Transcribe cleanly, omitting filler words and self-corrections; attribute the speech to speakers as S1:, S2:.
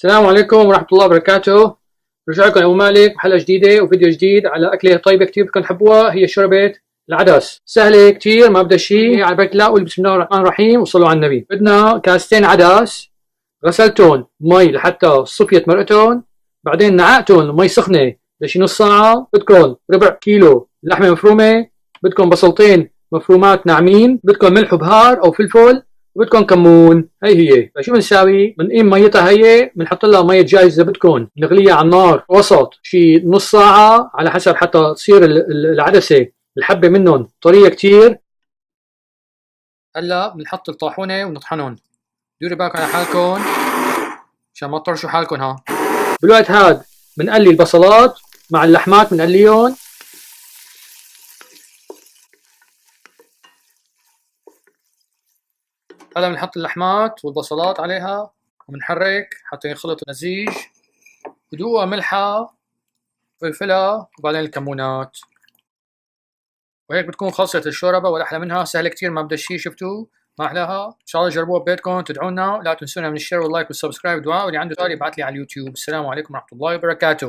S1: السلام عليكم ورحمة الله وبركاته. رجع لكم أبو مالك بحلقة جديدة وفيديو جديد على أكلة طيبة كتير بدكم تحبوها، هي شوربة العدس. سهلة كتير، ما بدها شيء. على بركة الله، قول بسم الله الرحمن الرحيم وصلوا على النبي. بدنا كاستين عدس، غسلتهم مي لحتى صفيت مرقتهم، بعدين نعقتهم مي سخنة لشي نص ساعة. بدكم ربع كيلو لحمة مفرومة، بدكم بصلتين مفرومات ناعمين، بدكم ملح وبهار أو فلفل، وبدكم كمون. هي فشو بنساوي؟ بنقيم ميتها، هي بنحط لها مية جاهزة، بدكم نغليها على النار وسط شي نص ساعة على حسب حتى تصير العدسة الحبة منهم طرية كتير. هلا بنحط الطاحونة ونطحنهم. ديروا بالكم على حالكم عشان ما تطرشوا حالكم. ها بالوقت هاد بنقلي البصلات مع اللحمات، بنقليهم. هلا بنحط اللحمات والبصلات عليها وبنحرك حتى ينخلط المزيج، بدوقها ملحة فلفلها وبعدين الكمونات، وهيك بتكون خلصت الشوربة. ولا أحلى منها، سهلة كتير، ما بدها شي. شفتوا ما أحلاها؟ إن شاء الله جربوها ببيتكم، تدعونا. لا تنسونا من الشير واللايك والسبسكرايب. دعاء، واللي عنده سؤال يبعث لي على اليوتيوب. السلام عليكم ورحمة الله وبركاته.